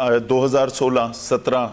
2016, 17,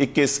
21,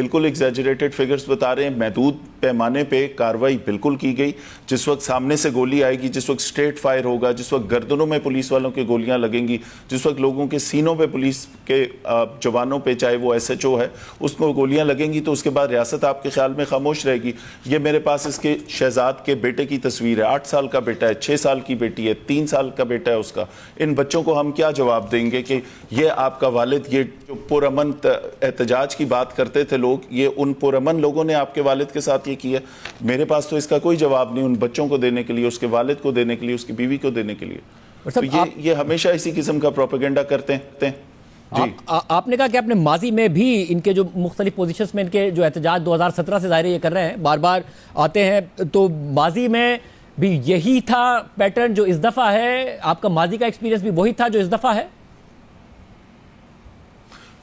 بالکل exaggerated figures بتا رہے ہیں. محدود پیمانے پہ کاروائی بالکل کی گئی. جس وقت سامنے سے گولی آئے گی, جس وقت اسٹریٹ فائر ہوگا, جس وقت گردنوں میں پولیس والوں کی گولیاں لگیں گی, جس وقت لوگوں کے سینوں پہ پولیس کے جوانوں پہ, چاہے وہ SHO ہے, اس کو گولیاں لگیں گی, تو اس کے بعد ریاست آپ کے خیال میں خاموش رہے گی؟ یہ میرے پاس اس کے شہزاد کے بیٹے کی تصویر ہے. 8 سال کا بیٹا ہے, 6 سال کی بیٹی ہے, 3 سال کا بیٹا ہے اس کا. ان بچوں کو ہم کیا جواب دیں گے کہ یہ آپ کا والد, یہ جو پرامن احتجاج کی بات کرتے تھے لوگ, یہ ان پرامن لوگوں نے آپ کے والد کے ساتھ یہ کیا؟ میرے پاس تو اس کا کوئی جواب نہیں ان بچوں کو دینے کے لیے, اس کے والد کو دینے کے لیے, اس کی بیوی کو دینے کے لیے. تو یہ ہمیشہ اسی قسم کا پروپیگنڈا کرتے ہیں. جی, آپ نے کہا کہ آپ نے ماضی میں بھی ان کے جو مختلف پوزیشنز میں ان کے جو احتجاج 2017 سے ظاہر یہ کر رہے ہیں, بار بار آتے ہیں, تو ماضی میں بھی یہی تھا پیٹرن جو اس دفعہ ہے؟ آپ کا ماضی کا ایکسپیرینس بھی وہی تھا جو اس دفعہ ہے؟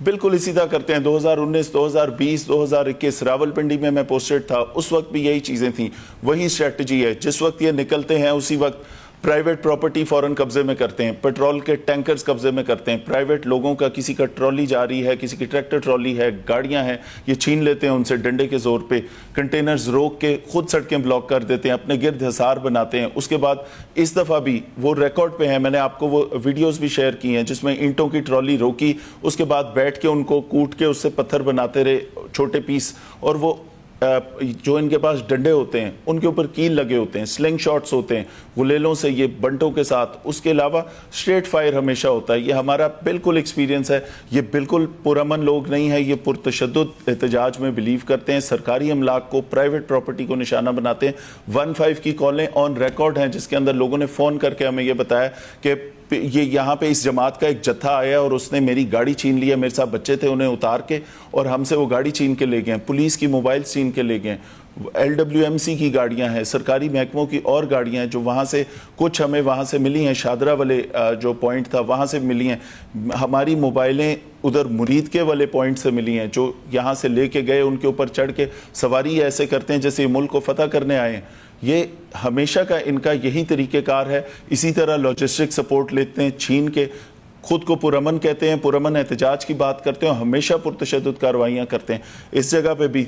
بالکل اسی طرح کرتے ہیں. 2019, 2020, 2021 راولپنڈی میں پوسٹڈ تھا, اس وقت بھی یہی چیزیں تھیں, وہی اسٹریٹجی ہے. جس وقت یہ نکلتے ہیں اسی وقت پرائیویٹ پراپرٹی فوراً قبضے میں کرتے ہیں, پیٹرول کے ٹینکرز قبضے میں کرتے ہیں, پرائیویٹ لوگوں کا, کسی کا ٹرالی جا رہی ہے, کسی کی ٹریکٹر ٹرالی ہے, گاڑیاں ہیں, یہ چھین لیتے ہیں ان سے ڈنڈے کے زور پہ, کنٹینرز روک کے خود سڑکیں بلاک کر دیتے ہیں, اپنے گرد حصار بناتے ہیں. اس کے بعد اس دفعہ بھی وہ ریکارڈ پہ ہیں, میں نے آپ کو وہ ویڈیوز بھی شیئر کی ہیں جس میں اینٹوں کی ٹرالی روکی, اس کے بعد بیٹھ کے ان کو کوٹ کے اس سے پتھر بناتے رہے چھوٹے پیس, اور وہ جو ان کے پاس ڈنڈے ہوتے ہیں ان کے اوپر کیل لگے ہوتے ہیں, سلنگ شاٹس ہوتے ہیں غلیلوں سے, یہ بنٹوں کے ساتھ. اس کے علاوہ اسٹریٹ فائر ہمیشہ ہوتا ہے. یہ ہمارا بالکل ایکسپیرینس ہے. یہ بالکل پرامن لوگ نہیں ہیں, یہ پرتشدد احتجاج میں بلیو کرتے ہیں, سرکاری املاک کو, پرائیویٹ پراپرٹی کو نشانہ بناتے ہیں. 15 کی کالیں آن ریکارڈ ہیں جس کے اندر لوگوں نے فون کر کے ہمیں یہ بتایا کہ یہ یہاں پہ اس جماعت کا ایک جتھا آیا اور اس نے میری گاڑی چھین لی ہے, میرے ساتھ بچے تھے انہیں اتار کے, اور ہم سے وہ گاڑی چھین کے لے گئے ہیں, پولیس کی موبائل چھین کے لے گئے ہیں, LWMC کی گاڑیاں ہیں, سرکاری محکموں کی اور گاڑیاں ہیں جو وہاں سے, کچھ ہمیں وہاں سے ملی ہیں, شادرہ والے جو پوائنٹ تھا وہاں سے ملی ہیں. ہماری موبائلیں ادھر مرید کے والے پوائنٹ سے ملی ہیں, جو یہاں سے لے کے گئے, ان کے اوپر چڑھ کے سواری ایسے کرتے ہیں جیسے ملک کو فتح کرنے آئے ہیں. یہ ہمیشہ کا ان کا یہی طریقہ کار ہے. اسی طرح لاجسٹک سپورٹ لیتے ہیں چھین کے, خود کو پرامن کہتے ہیں, پرامن احتجاج کی بات کرتے ہیں, ہمیشہ پرتشدد کارروائیاں کرتے ہیں. اس جگہ پہ بھی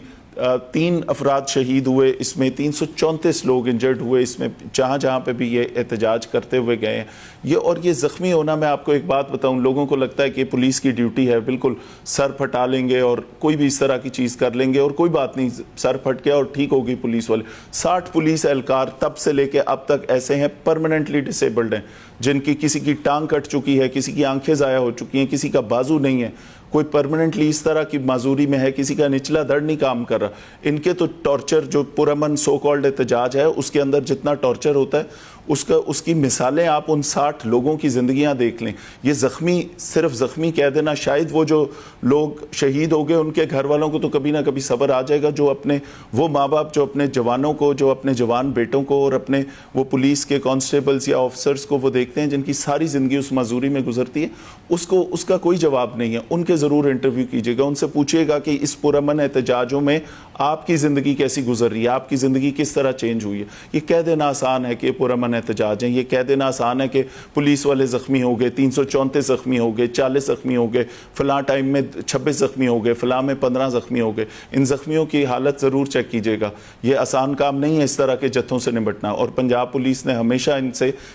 3 افراد شہید ہوئے, اس میں 334 لوگ انجرڈ ہوئے, اس میں جہاں پہ بھی یہ احتجاج کرتے ہوئے گئے ہیں. اور یہ زخمی ہونا, میں آپ کو ایک بات بتاؤں, لوگوں کو لگتا ہے کہ پولیس کی ڈیوٹی ہے, بالکل سر پھٹا لیں گے اور کوئی بھی اس طرح کی چیز کر لیں گے اور کوئی بات نہیں, سر پھٹ گیا اور ٹھیک ہوگی پولیس والے. 60 پولیس اہلکار تب سے لے کے اب تک ایسے ہیں پرماننٹلی ڈسیبلڈ ہیں, جن کی کسی کی ٹانگ کٹ چکی ہے, کسی کی آنکھیں ضائع ہو چکی ہیں, کسی کا بازو نہیں ہے, کوئی پرماننٹلی اس طرح کی معذوری میں ہے, کسی کا نچلا دھڑ نہیں کام کر رہا. ان کے تو ٹارچر, جو پرامن سو کالڈ احتجاج ہے اس کے اندر جتنا ٹارچر ہوتا ہے, اس کی مثالیں آپ ان 60 لوگوں کی زندگیاں دیکھ لیں. یہ زخمی, صرف زخمی کہہ دینا, شاید وہ جو لوگ شہید ہو گئے ان کے گھر والوں کو تو کبھی نہ کبھی صبر آ جائے گا, جو اپنے وہ ماں باپ جو اپنے جوانوں کو, جو اپنے جوان بیٹوں کو اور اپنے وہ پولیس کے کانسٹیبلز یا آفیسرز کو وہ دیکھتے ہیں جن کی ساری زندگی اس معذوری میں گزرتی ہے, اس کا کوئی جواب نہیں ہے. ان کے ضرور انٹرویو کیجیے گا, ان سے پوچھئے گا کہ اس پرامن احتجاجوں میں آپ کی زندگی کیسی گزر رہی ہے, آپ کی زندگی کس طرح چینج ہوئی ہے. یہ کہہ دینا آسان ہے کہ پرامن احتجاج ہیں, یہ کہہ دینا آسان ہے کہ پولیس والے زخمی ہو گئے, 334 زخمی ہو گئے, 40 زخمی ہو گئے, فلاں ٹائم میں 26 زخمی ہو گئے, فلاں میں 15 زخمی ہو گئے. ان زخمیوں کی حالت ضرور چیک کیجیے گا. یہ آسان کام نہیں ہے اس طرح کے جتھوں سے نمٹنا, اور پنجاب پولیس نے ہمیشہ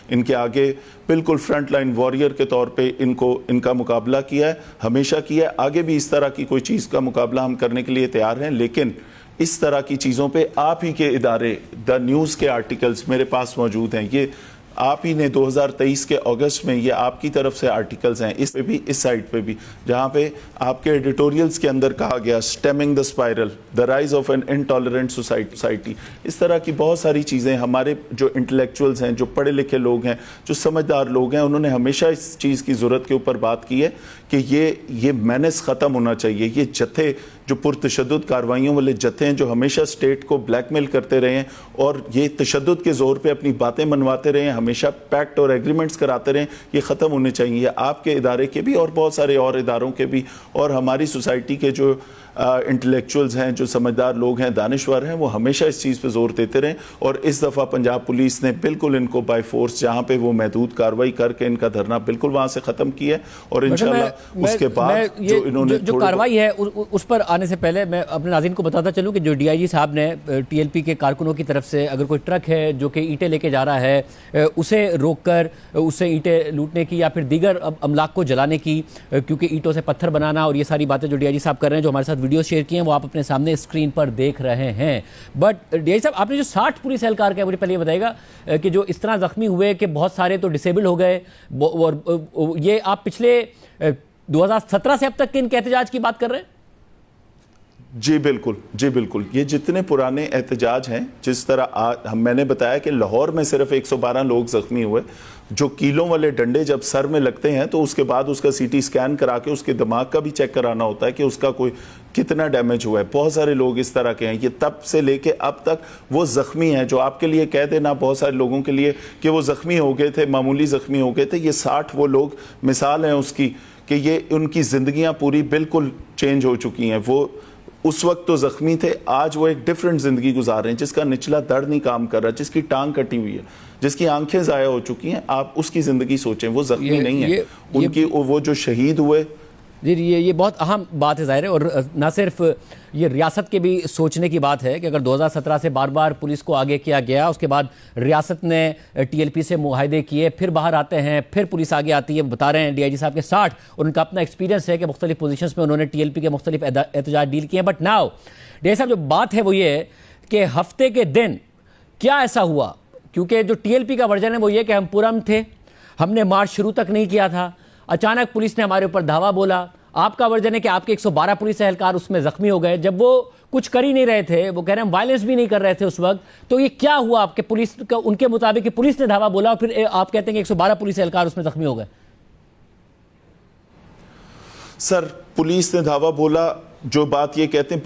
ان کے آگے بالکل فرنٹ لائن واریر کے طور پہ ان کا مقابلہ کیا ہے, ہمیشہ کیا ہے. آگے بھی اس طرح کی کوئی چیز کا مقابلہ ہم کرنے کے لیے تیار ہیں, لیکن اس طرح کی چیزوں پہ آپ ہی کے ادارے, دا نیوز کے آرٹیکلز میرے پاس موجود ہیں. یہ آپ ہی نے 2023 کے اگست میں یہ آپ کی طرف سے آرٹیکلز ہیں, اس پہ بھی, اس سائٹ پہ بھی, جہاں پہ آپ کے ایڈیٹوریلز کے اندر کہا گیا stemming the spiral, the rise of an intolerant society. اس طرح کی بہت ساری چیزیں. ہمارے جو انٹلیکچوئلز ہیں, جو پڑھے لکھے لوگ ہیں, جو سمجھدار لوگ ہیں, انہوں نے ہمیشہ اس چیز کی ضرورت کے اوپر بات کی ہے کہ یہ مینس ختم ہونا چاہیے. یہ جتھے جو پرتشدد کاروائیوں والے جتھے ہیں, جو ہمیشہ اسٹیٹ کو بلیک میل کرتے رہے ہیں اور یہ تشدد کے زور پہ اپنی باتیں منواتے رہے ہیں, ہمیشہ پیکٹ اور ایگریمنٹس کراتے رہے ہیں, یہ ختم ہونے چاہیے. آپ کے ادارے کے بھی اور بہت سارے اور اداروں کے بھی, اور ہماری سوسائٹی کے جو انٹلیکچوئلز ہیں, جو سمجھدار لوگ ہیں, دانشور ہیں, وہ ہمیشہ اس چیز پہ زور دیتے رہیں, اور اس دفعہ پنجاب پولیس نے بالکل ان کو بائی فورس جہاں پہ وہ محدود کارروائی کر کے ان کا دھرنا بالکل وہاں سے ختم کیا ہے. اور انشاءاللہ اس کے بعد جو انہوں نے جو کارروائی ہے اس پر آنے سے پہلے میں اپنے ناظرین کو بتاتا چلوں کہ جو ڈی آئی جی صاحب نے ٹی ایل پی کے کارکنوں کی طرف سے اگر کوئی ٹرک ہے جو کہ اینٹیں لے کے جا رہا ہے اسے روک کر اسے اینٹیں لوٹنے کی یا پھر دیگر املاک کو جلانے کی, کیونکہ اینٹوں سے پتھر بنانا اور یہ ساری باتیں جو ڈی آئی جی صاحب کر رہے ہیں, جو ہمارے ساتھ ویڈیوز شیئر کی ہیں وہ آپ اپنے سامنے اسکرین پر دیکھ رہے ہیں. بٹ ڈی آئی صاحب, آپ نے جو 60 پولیس اہلکار کا مجھے پہلے یہ بتائے گا کہ جو اس طرح زخمی ہوئے کہ بہت سارے تو ڈسیبل ہو گئے, اور یہ آپ پچھلے 2017 سے اب تک کے ان کے احتجاج کی بات کر رہے ہیں؟ جی بالکل, یہ جتنے پرانے احتجاج ہیں, جس طرح میں نے بتایا کہ لاہور میں صرف 112 لوگ زخمی ہوئے, جو کیلوں والے ڈنڈے جب سر میں لگتے ہیں تو اس کے بعد اس کا سی ٹی سکین کرا کے اس کے دماغ کا بھی چیک کرانا ہوتا ہے کہ اس کا کوئی کتنا ڈیمیج ہوا ہے. بہت سارے لوگ اس طرح کے ہیں, یہ تب سے لے کے اب تک وہ زخمی ہیں, جو آپ کے لیے کہہ دینا بہت سارے لوگوں کے لیے کہ وہ زخمی ہو گئے تھے, معمولی زخمی ہو گئے تھے, یہ 60 وہ لوگ مثال ہیں اس کی کہ یہ ان کی زندگیاں پوری بالکل چینج ہو چکی ہیں. وہ اس وقت تو زخمی تھے, آج وہ ایک ڈیفرنٹ زندگی گزار رہے ہیں, جس کا نچلا دڑ نہیں کام کر رہا, جس کی ٹانگ کٹی ہوئی ہے, جس کی آنکھیں ضائع ہو چکی ہیں. آپ اس کی زندگی سوچیں, وہ زخمی نہیں ہیں, ان کی وہ جو شہید ہوئے. جی یہ بہت اہم بات ہے ظاہر ہے, اور نہ صرف یہ ریاست کے بھی سوچنے کی بات ہے کہ اگر 2017 سے بار بار پولیس کو آگے کیا گیا, اس کے بعد ریاست نے ٹی ایل پی سے معاہدے کیے, پھر باہر آتے ہیں, پھر پولیس آگے آتی ہے. بتا رہے ہیں ڈی آئی جی صاحب کے 60 اور ان کا اپنا ایکسپیرینس ہے کہ مختلف پوزیشنز میں انہوں نے ٹی ایل پی کے مختلف احتجاج ڈیل کیے ہیں. بٹ ناؤ ڈی آئی صاحب جو بات ہے وہ یہ ہے کہ ہفتے کے دن کیا ایسا ہوا, کیونکہ جو ٹی ایل پی کا ورژن ہے وہ یہ کہ ہم پرامن تھے, ہم نے مارچ شروع تک نہیں کیا تھا, اچانک پولیس نے ہمارے اوپر دھاوا بولا. آپ کا ورژن ہے کہ آپ کے 112 پولیس اہلکار اس میں زخمی ہو گئے, جب وہ کچھ کر ہی نہیں رہے تھے, وہ کہہ رہے ہیں وائلنس بھی نہیں کر رہے تھے اس وقت. تو یہ کیا ہوا آپ کے پولیس کا, ان کے مطابق کہ پولیس نے دھاوا بولا اور پھر آپ کہتے ہیں کہ 112 پولیس اہلکار اس میں زخمی ہو گئے؟ سر پولیس نے دھاوا بولا, جو بات یہ کہتے ہیں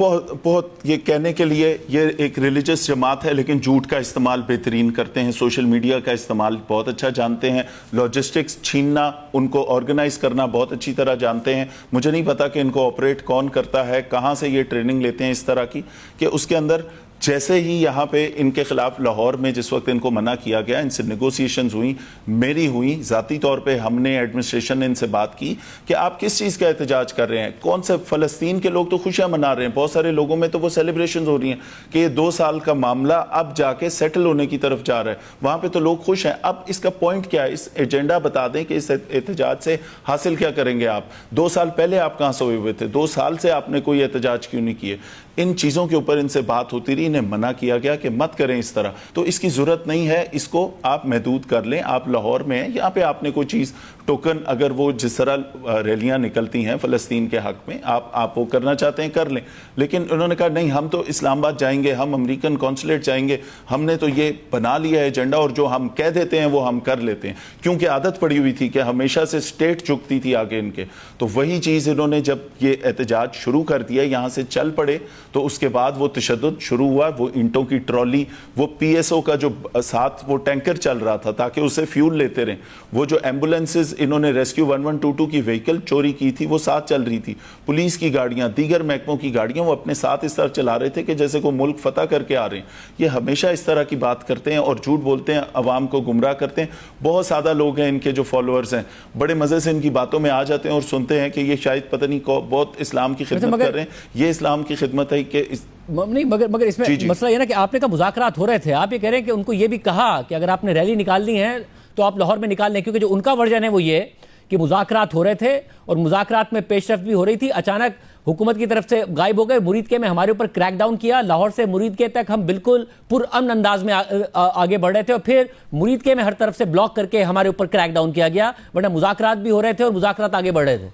بہت یہ کہنے کے لیے یہ ایک ریلیجس جماعت ہے, لیکن جھوٹ کا استعمال بہترین کرتے ہیں, سوشل میڈیا کا استعمال بہت اچھا جانتے ہیں, لاجسٹکس چھیننا, ان کو آرگنائز کرنا بہت اچھی طرح جانتے ہیں. مجھے نہیں پتا کہ ان کو آپریٹ کون کرتا ہے, کہاں سے یہ ٹریننگ لیتے ہیں اس طرح کی, کہ اس کے اندر جیسے ہی یہاں پہ ان کے خلاف لاہور میں جس وقت ان کو منع کیا گیا, ان سے نیگوسیشنز ہوئیں, میری ہوئیں ذاتی طور پہ, ہم نے ایڈمنسٹریشن نے ان سے بات کی کہ آپ کس چیز کا احتجاج کر رہے ہیں, کون سے فلسطین کے لوگ تو خوشیاں منا رہے ہیں, بہت سارے لوگوں میں تو وہ سیلیبریشنز ہو رہی ہیں کہ یہ 2 سال کا معاملہ اب جا کے سیٹل ہونے کی طرف جا رہا ہے, وہاں پہ تو لوگ خوش ہیں. اب اس کا پوائنٹ کیا ہے, اس ایجنڈا بتا دیں کہ اس احتجاج سے حاصل کیا کریں گے آپ. 2 سال پہلے آپ کہاں سے ہوئے تھے, 2 سال سے آپ نے کوئی احتجاج کیوں نہیں کیے. ان چیزوں کے اوپر ان سے بات ہوتی رہی, انہیں منع کیا گیا کہ مت کریں اس طرح. تو اس کی ضرورت نہیں ہے, اس کو آپ محدود کر لیں. آپ لاہور میں ہیں, یہاں پہ آپ نے کوئی چیز ٹوکن, اگر وہ جس طرح ریلیاں نکلتی ہیں فلسطین کے حق میں, آپ وہ کرنا چاہتے ہیں کر لیں. لیکن انہوں نے کہا نہیں, ہم تو اسلام آباد جائیں گے, ہم امریکن کونسلیٹ جائیں گے, ہم نے تو یہ بنا لیا ہے ایجنڈا, اور جو ہم کہہ دیتے ہیں وہ ہم کر لیتے ہیں, کیونکہ عادت پڑی ہوئی تھی کہ ہمیشہ سے اسٹیٹ جھکتی تھی آگے ان کے. تو وہی چیز انہوں نے جب یہ احتجاج شروع کر دیا, یہاں سے چل پڑے, تو اس کے بعد وہ تشدد شروع ہوا. وہ اینٹوں کی ٹرالی, وہ پی ایس او کا جو ساتھ وہ ٹینکر چل رہا تھا تاکہ اسے فیول لیتے رہیں, وہ جو ایمبولینسز انہوں نے ریسکیو 1122 کی وہیکل چوری کی تھی وہ ساتھ چل رہی تھی, پولیس کی گاڑیاں, دیگر محکموں کی گاڑیاں وہ اپنے ساتھ اس طرح چلا رہے تھے کہ جیسے کوئی ملک فتح کر کے آ رہے ہیں. یہ ہمیشہ اس طرح کی بات کرتے ہیں اور جھوٹ بولتے ہیں, عوام کو گمراہ کرتے ہیں. بہت سادہ لوگ ہیں ان کے جو فالوورز ہیں, بڑے مزے سے ان کی باتوں میں آ جاتے ہیں اور سنتے ہیں کہ یہ شاید پتہ نہیں بہت اسلام کی خدمت کر رہے ہیں. یہ اسلام کی خدمت ہے کہ نہیں, مگر اس میں مسئلہ یہ نا کہ آپ نے کہا مذاکرات ہو رہے تھے, آپ یہ کہہ رہے ہیں کہ ان کو یہ بھی کہا کہ اگر آپ نے ریلی نکالنی ہے تو آپ لاہور میں نکال لیں, کیونکہ جو ان کا ورژن ہے وہ یہ کہ مذاکرات ہو رہے تھے اور مذاکرات میں پیش رفت بھی ہو رہی تھی, اچانک حکومت کی طرف سے غائب ہو گئے. مریدکے میں ہمارے اوپر کریک ڈاؤن کیا, لاہور سے مریدکے تک ہم بالکل پرامن انداز میں آگے بڑھ رہے تھے, اور پھر مریدکے میں ہر طرف سے بلاک کر کے ہمارے اوپر کریک ڈاؤن کیا گیا, ورنہ مذاکرات بھی ہو رہے تھے اور مذاکرات آگے بڑھ رہے تھے.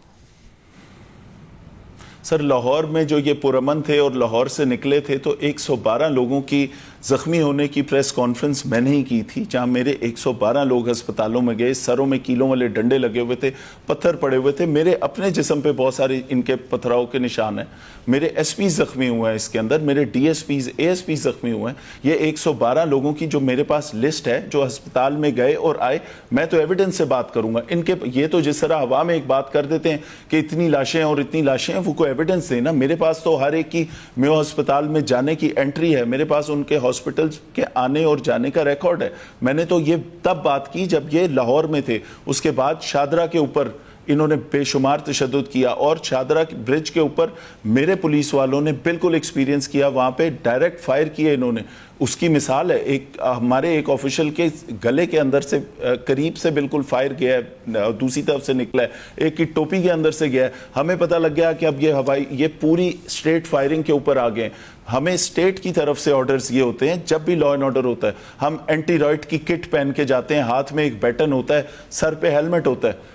سر لاہور میں جو یہ پرامن تھے اور لاہور سے نکلے تھے, تو 112 لوگوں کی زخمی ہونے کی پریس کانفرنس میں نے ہی کی تھی, جہاں میرے 112 لوگ ہسپتالوں میں گئے, سروں میں کیلوں والے ڈنڈے لگے ہوئے تھے, پتھر پڑے ہوئے تھے, میرے اپنے جسم پہ بہت سارے ان کے پتھراؤ کے نشان ہیں, میرے ایس پی زخمی ہوئے ہیں اس کے اندر, میرے D S Ps, A S P زخمی ہوئے ہیں. یہ 112 لوگوں کی جو میرے پاس لسٹ ہے جو ہسپتال میں گئے اور آئے, میں تو ایویڈنس سے بات کروں گا. ان کے یہ تو جس طرح عوام ایک بات کر دیتے ہیں کہ اتنی لاشیں اور اتنی لاشیں ہیں, وہ کوئی ایویڈنس دیں نا. میرے پاس تو ہر ایک کی میو ہسپتال میں جانے کی انٹری ہے, میرے پاس ان کے ہاسپٹلز کے آنے اور جانے کا ریکارڈ ہے. میں نے تو یہ تب بات کی جب یہ لاہور میں تھے. اس کے بعد شاہدرہ کے اوپر انہوں نے بے شمار تشدد کیا, اور شاہدرہ برج کے اوپر میرے پولیس والوں نے بالکل ایکسپیرینس کیا, وہاں پہ ڈائریکٹ فائر کیے انہوں نے. اس کی مثال ہے ہمارے ایک آفیشل کے گلے کے اندر سے قریب سے بالکل فائر گیا ہے, دوسری طرف سے نکلا ہے, ایک کی ٹوپی کے اندر سے گیا ہے. ہمیں پتہ لگ گیا کہ اب یہ پوری اسٹیٹ فائرنگ کے اوپر آ گئے. ہمیں اسٹیٹ کی طرف سے آرڈرز یہ ہوتے ہیں جب بھی لا اینڈ آرڈر ہوتا ہے, ہم اینٹی رائٹ کی کٹ پہن کے جاتے ہیں, ہاتھ میں ایک بیٹن ہوتا ہے, سر پہ ہیلمٹ ہوتا ہے,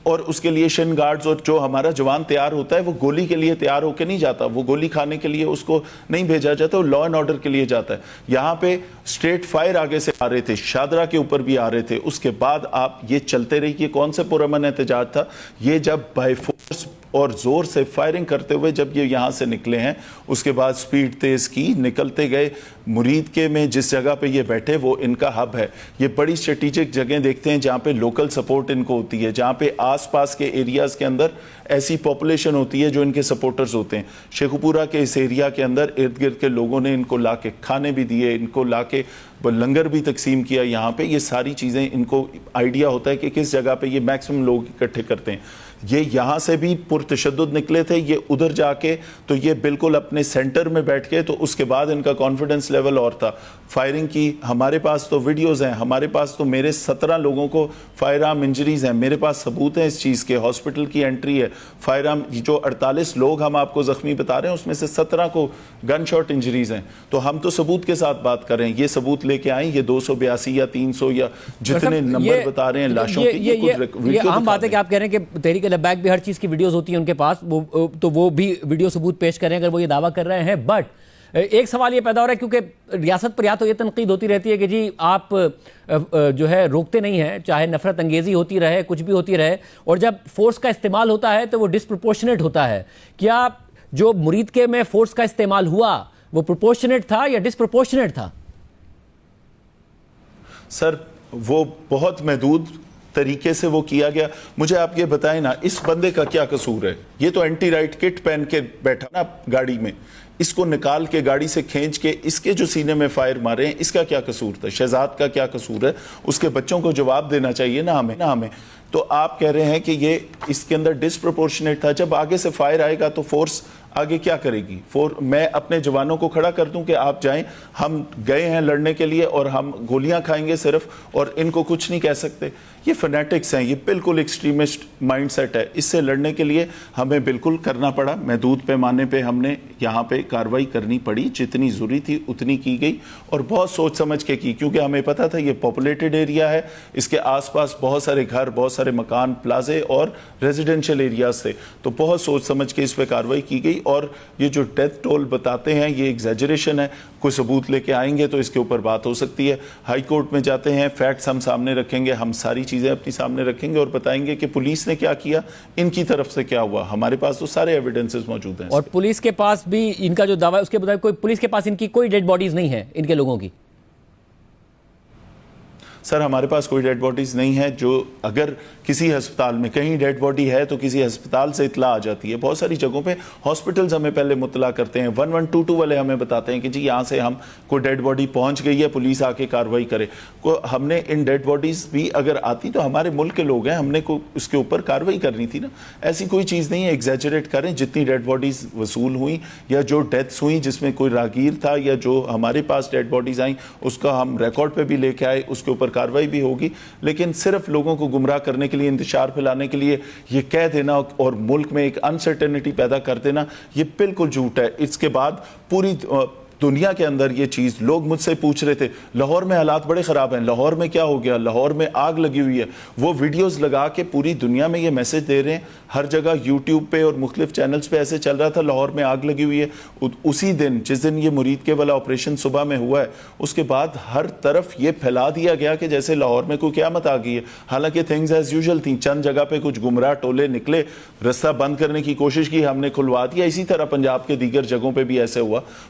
اور اس کے لیے شن گارڈز, اور جو ہمارا جوان تیار ہوتا ہے وہ گولی کے لیے تیار ہو کے نہیں جاتا, وہ گولی کھانے کے لیے اس کو نہیں بھیجا جاتا, وہ لا اینڈ آرڈر کے لیے جاتا ہے. یہاں پہ اسٹریٹ فائر آگے سے آ رہے تھے, شاہدرہ کے اوپر بھی آ رہے تھے. اس کے بعد آپ یہ چلتے رہی, یہ کون سے پرامن احتجاج تھا یہ, جب بائی فورس اور زور سے فائرنگ کرتے ہوئے جب یہ یہاں سے نکلے ہیں, اس کے بعد سپیڈ تیز کی, نکلتے گئے. مرید کے میں جس جگہ پہ یہ بیٹھے وہ ان کا ہب ہے. یہ بڑی اسٹریٹجک جگہیں دیکھتے ہیں جہاں پہ لوکل سپورٹ ان کو ہوتی ہے, جہاں پہ آس پاس کے ایریاز کے اندر ایسی پاپولیشن ہوتی ہے جو ان کے سپورٹرز ہوتے ہیں. شیخوپورہ کے اس ایریا کے اندر ارد گرد کے لوگوں نے ان کو لا کے کھانے بھی دیے, ان کو لا کے لنگر بھی تقسیم کیا. یہاں پہ یہ ساری چیزیں ان کو آئیڈیا ہوتا ہے کہ کس جگہ پہ یہ میکسیمم لوگ اکٹھے کرتے ہیں. یہ یہاں سے بھی پرتشدد نکلے تھے, یہ ادھر جا کے تو یہ بالکل اپنے سینٹر میں بیٹھ کے, تو اس کے بعد ان کا کانفیڈنس لیول اور تھا. فائرنگ کی ہمارے پاس تو ویڈیوز ہیں, ہمارے پاس تو میرے 17 لوگوں کو فائر آرم انجریز ہیں, میرے پاس ثبوت ہیں اس چیز کے, ہاسپٹل کی انٹری ہے. فائر آرم جو 48 لوگ ہم آپ کو زخمی بتا رہے ہیں اس میں سے 17 کو گن شاٹ انجریز ہیں. تو ہم تو ثبوت کے ساتھ بات کر رہے ہیں, یہ ثبوت لے کے آئیں. یہ 282 یا 300 یا جتنے نمبر بتا رہے ہیں لاشوں کی, یہ عام بات ہے کہ آپ کہہ رہے ہیں کہ تحریک لبیک بھی ہر چیز کی ویڈیوز ہوتی ہیں ان کے پاس, تو وہ بھی ویڈیو ثبوت پیش کریں اگر وہ یہ دعویٰ کر رہے ہیں. بٹ ایک سوال یہ پیدا ہو رہا ہے, کیونکہ ریاست پر یا تو یہ تنقید ہوتی رہتی ہے کہ جی آپ جو ہے روکتے نہیں ہیں, چاہے نفرت انگیزی ہوتی رہے, کچھ بھی ہوتی رہے, اور جب فورس کا استعمال ہوتا ہے تو وہ ڈسپروپورشنیٹ ہوتا ہے. کیا جو مرید کے میں فورس کا استعمال ہوا وہ پروپورشنیٹ تھا یا ڈسپروپورشنیٹ تھا؟ سر وہ بہت محدود طریقے سے وہ کیا گیا. مجھے آپ یہ بتائیں نا, اس بندے کا کیا قصور ہے؟ یہ تو اینٹی رائٹ کٹ پہن کے بیٹھا نا گاڑی میں, اس کو نکال کے گاڑی سے کھینچ کے اس کے جو سینے میں فائر مارے ہیں, اس کا کیا قصور تھا؟ شہزاد کا کیا قصور ہے؟ اس کے بچوں کو جواب دینا چاہیے نا ہمیں. تو آپ کہہ رہے ہیں کہ یہ اس کے اندر ڈسپروپورشنیٹ تھا. جب آگے سے فائر آئے گا تو فورس آگے کیا کرے گی؟ میں اپنے جوانوں کو کھڑا کر دوں کہ آپ جائیں, ہم گئے ہیں لڑنے کے لیے اور ہم گولیاں کھائیں گے صرف, اور ان کو کچھ نہیں کہہ سکتے؟ یہ فنیٹکس ہیں, یہ بالکل ایکسٹریمسٹ مائنڈ سیٹ ہے. اس سے لڑنے کے لیے ہمیں بالکل کرنا پڑا, محدود پیمانے پہ ہم نے یہاں پہ کارروائی کرنی پڑی, جتنی ضروری تھی اتنی کی گئی, اور بہت سوچ سمجھ کے کی, کیونکہ ہمیں پتا تھا یہ پاپولیٹڈ ایریا ہے, اس کے آس پاس بہت سارے گھر, بہت سارے مکان, پلازے اور ریزیڈینشل ایریاز تھے. تو بہت سوچ سمجھ کے اس پہ کارروائی کی گئی. اور یہ جو ڈیتھ ٹول بتاتے ہیں یہ ایگزیجریشن ہے, کوئی ثبوت لے کے آئیں گے تو اس کے اوپر بات ہو سکتی ہے. ہائی کورٹ میں جاتے ہیں, فیکٹس ہم سامنے رکھیں گے, ہم ساری چیزیں اپنی سامنے رکھیں گے اور بتائیں گے کہ پولیس نے کیا کیا, ان کی طرف سے کیا ہوا. ہمارے پاس تو سارے ایویڈنسز موجود ہیں. اور پولیس کے پاس بھی ان کا جو دعویٰ, اس کے مطابق کوئی پولیس کے پاس ان کی کوئی ڈیڈ باڈیز نہیں ہے ان کے لوگوں کی؟ سر ہمارے پاس کوئی ڈیڈ باڈیز نہیں ہے. جو اگر کسی ہسپتال میں کہیں ڈیڈ باڈی ہے تو کسی ہسپتال سے اطلاع آ جاتی ہے. بہت ساری جگہوں پہ ہاسپٹلز ہمیں پہلے مطلع کرتے ہیں, 1122 والے ہمیں بتاتے ہیں کہ جی یہاں سے ہم کوئی ڈیڈ باڈی پہنچ گئی ہے, پولیس آ کے کارروائی کرے. ہم نے ان ڈیڈ باڈیز بھی اگر آتی تو ہمارے ملک کے لوگ ہیں, ہم نے اس کے اوپر کارروائی کرنی تھی نا. ایسی کوئی چیز نہیں ہے, ایگزیجریٹ کریں. جتنی ڈیڈ باڈیز وصول ہوئیں یا جو ڈیتھس ہوئیں جس میں کوئی راگیر تھا یا جو ہمارے پاس ڈیڈ باڈیز آئیں, اس کا ہم ریکارڈ پہ بھی لے کے آئے, اس کے اوپر کارروائی بھی ہوگی. لیکن صرف لوگوں کو گمراہ کرنے کے لیے, انتشار پھیلانے کے لیے یہ کہہ دینا اور ملک میں ایک انسرٹینٹی پیدا کر دینا, یہ بالکل جھوٹ ہے. اس کے بعد پوری دنیا کے اندر یہ چیز, لوگ مجھ سے پوچھ رہے تھے لاہور میں حالات بڑے خراب ہیں, لاہور میں کیا ہو گیا, لاہور میں آگ لگی ہوئی ہے. وہ ویڈیوز لگا کے پوری دنیا میں یہ میسج دے رہے ہیں, ہر جگہ یوٹیوب پہ اور مختلف چینلز پہ ایسے چل رہا تھا لاہور میں آگ لگی ہوئی ہے. اسی دن جس دن یہ مرید کے والا آپریشن صبح میں ہوا ہے, اس کے بعد ہر طرف یہ پھیلا دیا گیا کہ جیسے لاہور میں کوئی قیامت آ گئی ہے. حالانکہ تھنگز ایز یوزل تھیں, چند جگہ پہ کچھ گمراہ ٹولے نکلے, رستہ بند کرنے کی کوشش کی, ہم نے کھلوا دیا. اسی طرح پنجاب کے دیگر جگہوں پہ بھی ایسے ہوا.